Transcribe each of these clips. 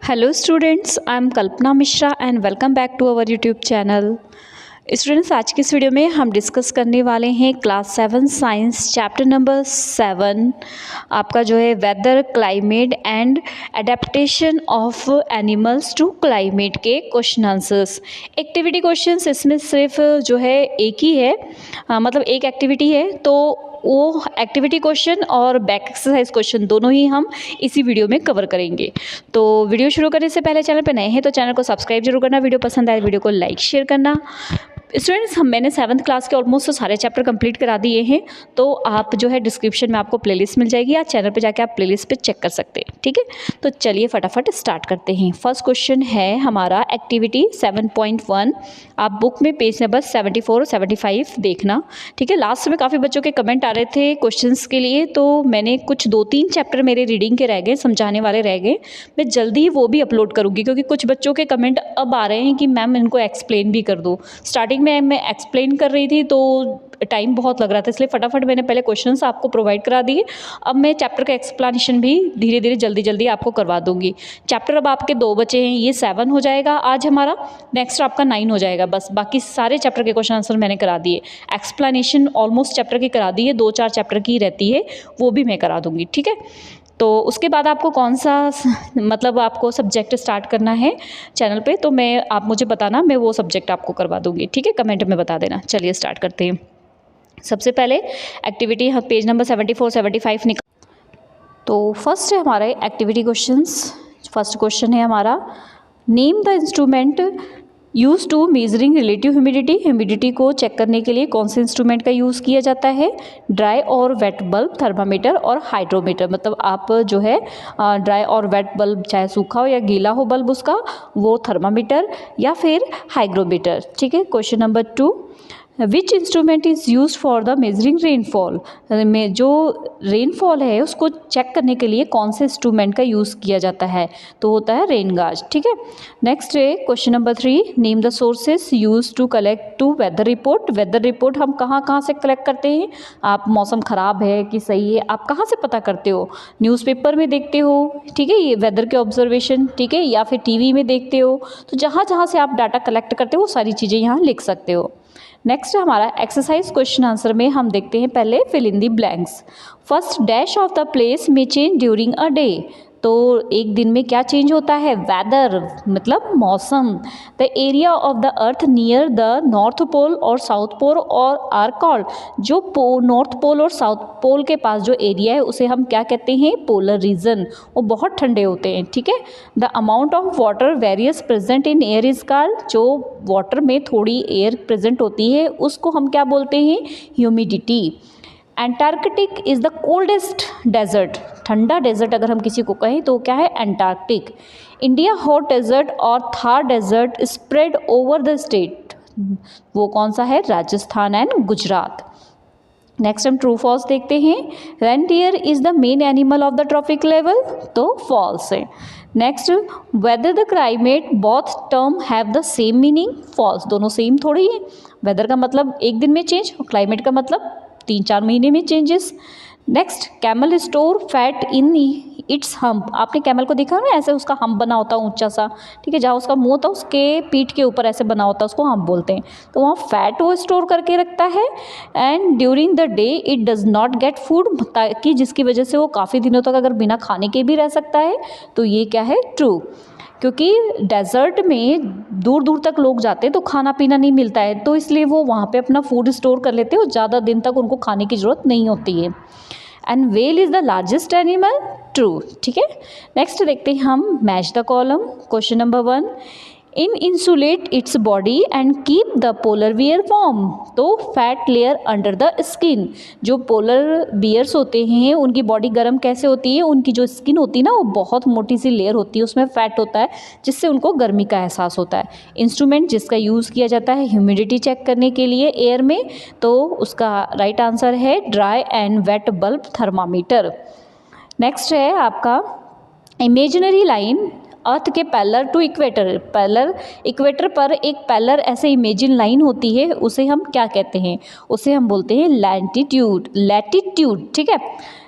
Hello students, I am Kalpana Mishra and welcome back to our YouTube channel. Students, आज की इस video में हम डिस्कस करने वाले हैं क्लास 7 साइंस चैप्टर नंबर 7 आपका जो है weather climate and adaptation of animals to climate के क्वेश्चन आंसर्स। एक्टिविटी क्वेश्चंस इसमें सिर्फ जो है एक ही है, मतलब एक एक्टिविटी है, तो वो एक्टिविटी क्वेश्चन और बैक एक्सरसाइज क्वेश्चन दोनों ही हम इसी वीडियो में कवर करेंगे। तो वीडियो शुरू करने से पहले चैनल पर नए हैं तो चैनल को सब्सक्राइब जरूर करना, वीडियो पसंद आए वीडियो को लाइक शेयर करना। स्टूडेंट्स, मैंने 7th क्लास के ऑलमोस्ट सारे चैप्टर कंप्लीट करा दिए हैं, तो आप जो है डिस्क्रिप्शन में आपको प्लेलिस्ट मिल जाएगी या चैनल पे जाके आप प्लेलिस्ट पे चेक कर सकते हैं। ठीक है, तो चलिए फटाफट स्टार्ट करते हैं। फर्स्ट क्वेश्चन है हमारा एक्टिविटी 7.1। आप बुक में पेज नंबर 74 और 75 देखना। ठीक है, लास्ट में काफ़ी बच्चों के कमेंट आ रहे थे क्वेश्चंस के लिए, तो मैंने कुछ 2-3 चैप्टर मेरे रीडिंग के रह गए, समझाने वाले रह गए, मैं जल्दी ही वो भी अपलोड करूँगी क्योंकि कुछ बच्चों के कमेंट अब आ रहे हैं कि मैम इनको एक्सप्लेन भी कर दो। स्टार्टिंग में मैं एक्सप्लेन कर रही थी तो टाइम बहुत लग रहा था, इसलिए फटाफट मैंने पहले क्वेश्चंस आपको प्रोवाइड करा दिए। अब मैं चैप्टर का एक्सप्लेनेशन भी धीरे धीरे जल्दी आपको करवा दूंगी। चैप्टर अब आपके 2 बचे हैं, ये 7 हो जाएगा आज हमारा, नेक्स्ट आपका 9 हो जाएगा। बस बाकी सारे चैप्टर के क्वेश्चन आंसर मैंने करा दिए, एक्सप्लेनेशन ऑलमोस्ट चैप्टर की करा दी है, 2-4 चैप्टर की रहती है वो भी मैं करा दूंगी। ठीक है, तो उसके बाद आपको कौन सा मतलब आपको सब्जेक्ट स्टार्ट करना है चैनल पे, तो मैं आप मुझे बताना, मैं वो सब्जेक्ट आपको करवा दूंगी। ठीक है, कमेंट में बता देना। चलिए स्टार्ट करते हैं। सबसे पहले एक्टिविटी पेज नंबर 74-75 निकाल। तो फर्स्ट है हमारा एक्टिविटी क्वेश्चंस। फर्स्ट क्वेश्चन है हमारा, name the instrument use to measuring relative humidity. Humidity को चेक करने के लिए कौन से इंस्ट्रूमेंट का यूज़ किया जाता है? ड्राई और वेट बल्ब, थर्मामीटर और हाइड्रोमीटर। मतलब आप जो है ड्राई और वेट बल्ब, चाहे सूखा हो या गीला हो बल्ब उसका, वो थर्मामीटर या फिर हाइग्रोमीटर। ठीक है, question number 2, which instrument is use for the measuring rainfall. में जो रेनफॉल है उसको चेक करने के लिए कौन से इंस्ट्रूमेंट का यूज़ किया जाता है? तो होता है रेन गाज। ठीक है, नेक्स्ट है question number 3, name the sources use to collect to weather report. Weather report हम कहाँ से कलेक्ट करते हैं? आप मौसम ख़राब है कि सही है, आप कहाँ से पता करते हो? न्यूज़पेपर में देखते हो, ठीक है, ये वेदर के ऑब्जर्वेशन, ठीक है, या फिर टीवी में देखते हो। तो जहाँ से आप डाटा कलेक्ट करते हो वो सारी चीज़ें यहाँ लिख सकते हो। नेक्स्ट हमारा एक्सरसाइज क्वेश्चन आंसर में हम देखते हैं पहले fill in the blanks. First, dash of the place में चेंज ड्यूरिंग अ डे। तो एक दिन में क्या चेंज होता है? वेदर मतलब मौसम। The area of the earth near the north pole और साउथ पोल और आर कॉल्ड। जो नॉर्थ पोल और साउथ पोल के पास जो एरिया है उसे हम क्या कहते हैं? Polar region. वो बहुत ठंडे होते हैं। ठीक है, the amount of water various present in air is called. जो वाटर में थोड़ी एयर प्रेजेंट होती है उसको हम क्या बोलते हैं? Humidity. Antarctic is the coldest desert. ठंडा डेजर्ट अगर हम किसी को कहें तो क्या है? एंटार्कटिक। इंडिया हॉट डेजर्ट और Thar desert spread over the state. वो कौन सा है? राजस्थान एंड गुजरात। नेक्स्ट हम ट्रू फॉल्स देखते हैं। Reindeer is the main animal of the tropic level, तो फॉल्स है। Next, weather the climate both term have the same meaning. False, दोनों सेम थोड़ी है। वेदर का मतलब एक दिन में चेंज और क्लाइमेट का मतलब 3-4 महीने में changes. Next, camel store fat in its hump. आपने कैमल को देखा ना, ऐसे उसका हम्प बना होता है ऊंचा सा, ठीक है, जहाँ उसका मुंह होता है उसके पीठ के ऊपर ऐसे बना होता है, उसको हम्प बोलते हैं। तो वहाँ फैट वो स्टोर करके रखता है and during the day it does not get food, ताकि जिसकी वजह से वो काफ़ी दिनों तक अगर बिना खाने के भी रह सकता है। तो ये क्या है? ट्रू। क्योंकि डेजर्ट में दूर दूर तक लोग जाते हैं तो खाना पीना नहीं मिलता है, तो इसलिए वो वहाँ पे अपना फूड स्टोर कर लेते हैं और ज़्यादा दिन तक उनको खाने की ज़रूरत नहीं होती है। And whale is the largest animal. True. ठीक है, नेक्स्ट देखते हैं हम match the column. Question number 1, in insulate its body and keep the polar bear warm. तो fat layer under the skin. जो पोलर बियर्स होते हैं उनकी बॉडी गर्म कैसे होती है? उनकी जो स्किन होती है ना, वो बहुत मोटी सी लेयर होती है, उसमें फैट होता है जिससे उनको गर्मी का एहसास होता है। इंस्ट्रूमेंट जिसका यूज़ किया जाता है ह्यूमिडिटी चेक करने के लिए एयर में, तो उसका राइट आंसर है dry and wet bulb thermometer. Next है आपका इमेजिनरी लाइन अर्थ के parallel to equator. Parallel equator पर एक पैरेलल ऐसे इमेजिन लाइन होती है, उसे हम क्या कहते हैं? उसे हम बोलते हैं लैटिट्यूड। लैटिट्यूड, ठीक है।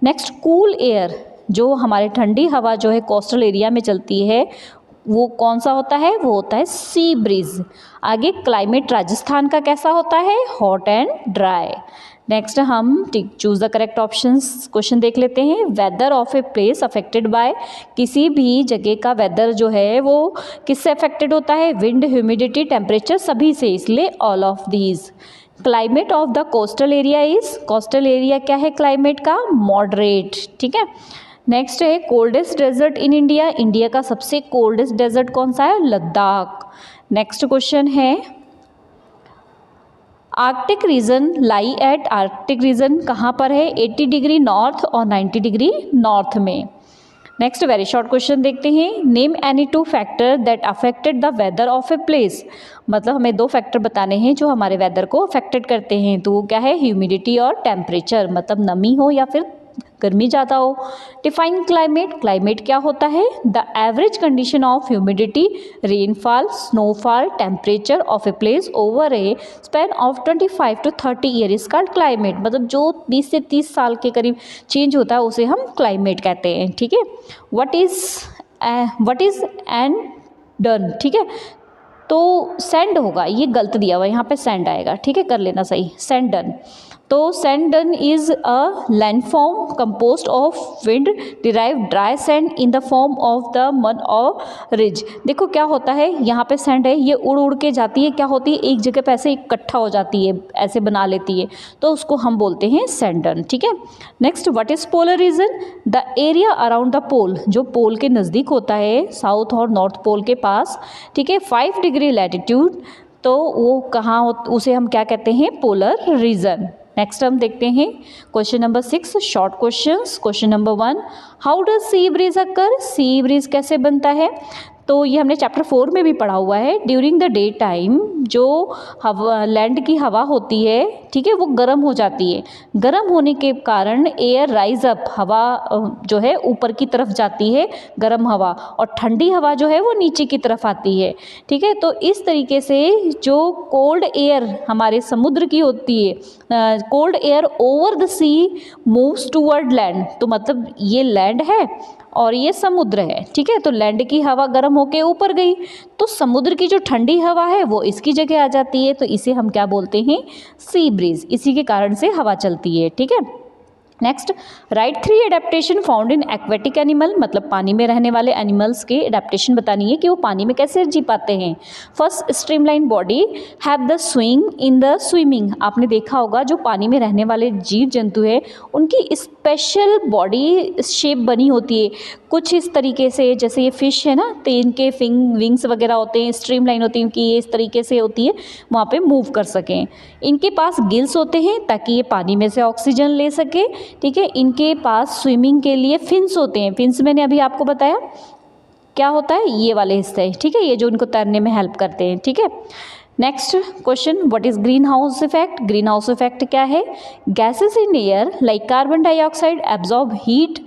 नेक्स्ट, कूल एयर, जो हमारे ठंडी हवा जो है कोस्टल एरिया में चलती है वो कौन सा होता है, वो होता है सी ब्रीज। आगे क्लाइमेट राजस्थान का कैसा होता है, हॉट एंड ड्राई। नेक्स्ट हम choose the correct options question देख लेते हैं। Weather of a place affected by, किसी भी जगह का वेदर जो है वो किससे अफेक्टेड होता है, विंड, ह्यूमिडिटी, टेम्परेचर, सभी से, इसलिए all of these. Climate of the coastal area is, coastal area क्या है क्लाइमेट का, मॉडरेट, ठीक है। नेक्स्ट है coldest desert in India, India का सबसे कोल्डेस्ट डेजर्ट कौन सा है, लद्दाख। नेक्स्ट क्वेश्चन है Arctic region lie at, Arctic region कहाँ पर है, 80 डिग्री नॉर्थ और 90 डिग्री नॉर्थ में। नेक्स्ट वेरी शॉर्ट क्वेश्चन देखते हैं। Name any two factor that affected the weather of a place, मतलब हमें दो फैक्टर बताने हैं जो हमारे वेदर को अफेक्टेड करते हैं, तो वो क्या है, ह्यूमिडिटी और टेम्परेचर, मतलब नमी हो या फिर गर्मी ज़्यादा हो। डिफाइन क्लाइमेट, क्लाइमेट क्या होता है, the average condition of humidity, rainfall, snowfall, temperature of a place over A span of 25 to 30 year is called climate, मतलब जो 20 से 30 साल के करीब चेंज होता है उसे हम क्लाइमेट कहते हैं, ठीक है। व्हाट इज एंड डन, ठीक है, तो सेंड होगा, ये गलत दिया हुआ है यहाँ पे, सेंड आएगा, ठीक है, कर लेना सही, सेंड डन। तो sand done is a landform compost of wind derive dry sand in the form of the mud और रिज। देखो क्या होता है, यहाँ पे सैंड है, ये उड़ उड़ के जाती है, क्या होती है, एक जगह पे ऐसे इकट्ठा हो जाती है, ऐसे बना लेती है, तो उसको हम बोलते हैं सैंड डन, ठीक है। Next what is polar region, the area around the pole, जो पोल के नज़दीक होता है, साउथ और नॉर्थ पोल के पास, ठीक है, 5 डिग्री लैटिट्यूड, तो वो कहाँ, उसे हम क्या कहते हैं, पोलर रीजन। नेक्स्ट हम देखते हैं question number 6 short questions. Question number 1, how does sea breeze occur, sea breeze कैसे बनता है, तो ये हमने चैप्टर 4 में भी पढ़ा हुआ है। ड्यूरिंग द डे टाइम जो हवा, लैंड की हवा होती है, ठीक है, वो गर्म हो जाती है, गर्म होने के कारण एयर राइज अप, हवा जो है ऊपर की तरफ जाती है, गर्म हवा, और ठंडी हवा जो है वो नीचे की तरफ आती है, ठीक है। तो इस तरीके से जो कोल्ड एयर हमारे समुद्र की होती है, cold air over the sea moves toward land, तो मतलब ये लैंड है और ये समुद्र है, ठीक है, तो लैंड की हवा गर्म होके ऊपर गई, तो समुद्र की जो ठंडी हवा है वो इसकी जगह आ जाती है, तो इसे हम क्या बोलते हैं, सी ब्रीज, इसी के कारण से हवा चलती है, ठीक है। Next, right 3 adaptation found in aquatic animal, मतलब पानी में रहने वाले एनिमल्स के एडेप्टेशन बतानी है कि वो पानी में कैसे जी पाते हैं। First, streamline body have the swing in the swimming, आपने देखा होगा जो पानी में रहने वाले जीव जंतु है उनकी स्पेशल बॉडी शेप बनी होती है कुछ इस तरीके से, जैसे ये फिश है ना, तो इनके विंग्स वगैरह होते हैं, स्ट्रीमलाइन होती है, इनकी ये इस तरीके से होती है, वहाँ पे मूव कर सकें। इनके पास गिल्स होते हैं ताकि ये पानी में से ऑक्सीजन ले सके, ठीक है। इनके पास स्विमिंग के लिए फिन्स होते हैं, फिन्स मैंने अभी आपको बताया क्या होता है, ये वाले हिस्से, ठीक है, ये जो इनको तैरने में हेल्प करते हैं, ठीक है। Next question, what is green house effect, green house effect क्या है, gases in air like carbon dioxide absorb heat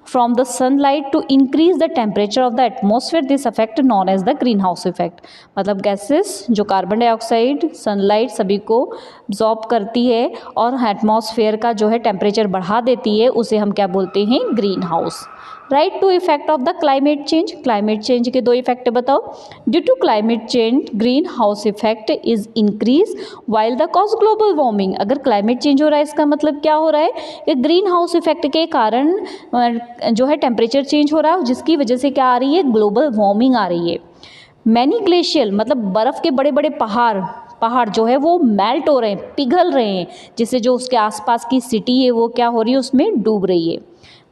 from the sunlight to increase the temperature of the atmosphere, this effect known as the greenhouse effect। मतलब gases जो carbon dioxide, sunlight सभी को absorb करती है और atmosphere का जो है टेम्परेचर बढ़ा देती है, उसे हम क्या बोलते हैं, green house. Write two effect of the climate change, climate change के 2 इफेक्ट बताओ। Due to climate change green house effect is increase while the cause global warming, अगर क्लाइमेट चेंज हो रहा है इसका मतलब क्या हो रहा है कि ग्रीन हाउस इफेक्ट के कारण जो है टेम्परेचर चेंज हो रहा है, जिसकी वजह से क्या आ रही है, ग्लोबल वार्मिंग आ रही है। मैनी ग्लेशियल मतलब बर्फ़ के बड़े बड़े पहाड़ जो है वो मेल्ट हो रहे हैं, पिघल रहे हैं, जिससे जो उसके आसपास की सिटी है वो क्या हो रही है, उसमें डूब रही है।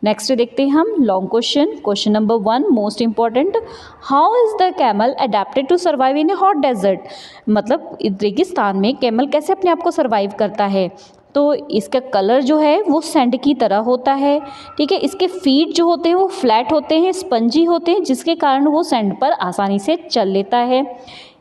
नेक्स्ट देखते हैं हम long question. Question number 1 most important, how is the camel adapted to survive in a hot desert, मतलब रेगिस्तान में कैमल कैसे अपने आप को सर्वाइव करता है, तो इसका कलर जो है वो सैंड की तरह होता है, ठीक है। इसके फीट जो होते हैं वो फ्लैट होते हैं, स्पंजी होते हैं, जिसके कारण वो सैंड पर आसानी से चल लेता है।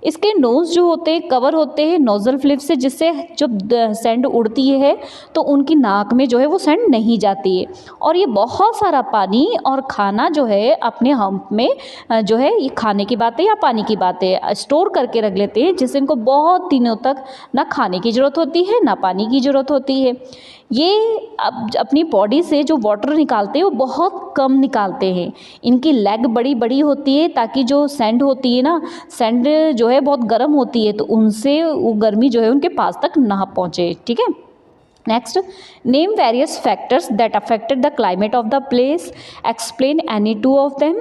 इसके नोज़ जो होते हैं कवर होते हैं नोजल फ्लिप से, जिससे जब सैंड उड़ती है तो उनकी नाक में जो है वो सैंड नहीं जाती है। और ये बहुत सारा पानी और खाना जो है अपने हम्प में जो है, ये खाने की बात है या पानी की बात है, स्टोर करके रख लेते हैं, जिससे इनको बहुत दिनों तक ना खाने की ज़रूरत होती है ना पानी की ज़रूरत होती है। ये अब अपनी बॉडी से जो वाटर निकालते हैं वो बहुत कम निकालते हैं। इनकी लेग बड़ी बड़ी होती है ताकि जो सैंड होती है ना, सैंड जो है बहुत गर्म होती है, तो उनसे वो गर्मी जो है उनके पास तक ना पहुँचे। ठीक है। Next, name various factors that affected the climate of the place, explain any two of them.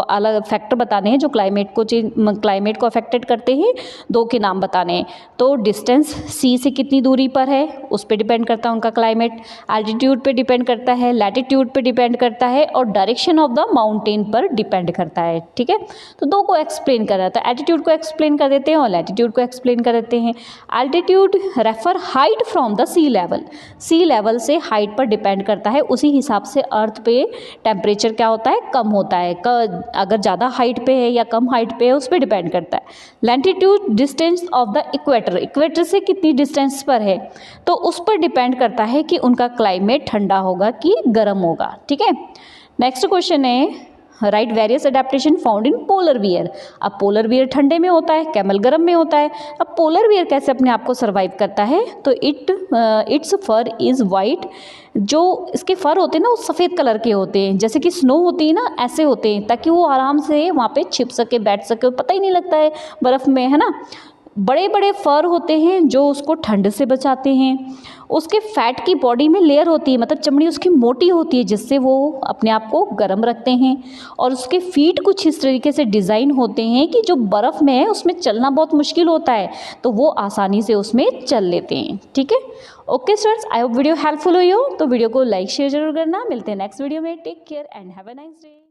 अलग फैक्टर बताने हैं जो क्लाइमेट को अफेक्टेड करते हैं, दो के नाम बताने हैं। तो डिस्टेंस सी से कितनी दूरी पर है उस पर डिपेंड करता है उनका क्लाइमेट, एल्टीट्यूड पे डिपेंड करता है, लैटिट्यूड पे डिपेंड करता है और डायरेक्शन ऑफ द माउंटेन पर डिपेंड करता है। ठीक है। तो दो को एक्सप्लेन कर रहा था, एल्टीट्यूड को एक्सप्लेन कर देते हैं और लैटिट्यूड को एक्सप्लेन कर देते हैं। Altitude refer height from the sea level, sea level से हाइट पर डिपेंड करता है, उसी हिसाब से अर्थ पे टेम्परेचर क्या होता है, कम होता है। अगर ज़्यादा हाइट पे है या कम हाइट पे है उस पर डिपेंड करता है। Latitude distance of the equator, equator से कितनी डिस्टेंस पर है तो उस पर डिपेंड करता है कि उनका क्लाइमेट ठंडा होगा कि गर्म होगा। ठीक है। नेक्स्ट क्वेश्चन है, right various adaptation found in polar wear. अब पोलर वियर ठंडे में होता है, कैमल गर्म में होता है। अब पोलर वियर कैसे अपने आप को सर्वाइव करता है, तो इट्स फर इज़ वाइट, जो इसके फर होते हैं ना वो सफ़ेद कलर के होते हैं, जैसे कि स्नो होती है ना ऐसे होते हैं, ताकि वो आराम से वहाँ पे छिप सके, बैठ सके, पता ही नहीं लगता है बर्फ़ में, है ना। बड़े बड़े फर होते हैं जो उसको ठंड से बचाते हैं। उसके फैट की बॉडी में लेयर होती है, मतलब चमड़ी उसकी मोटी होती है, जिससे वो अपने आप को गर्म रखते हैं। और उसके फीट कुछ इस तरीके से डिज़ाइन होते हैं कि जो बर्फ़ में है उसमें चलना बहुत मुश्किल होता है, तो वो आसानी से उसमें चल लेते हैं। ठीक है। Okay students, I hope video helpful हुई हो, तो वीडियो को लाइक शेयर जरूर करना। मिलते हैं नेक्स्ट वीडियो में। Take care and have a nice day.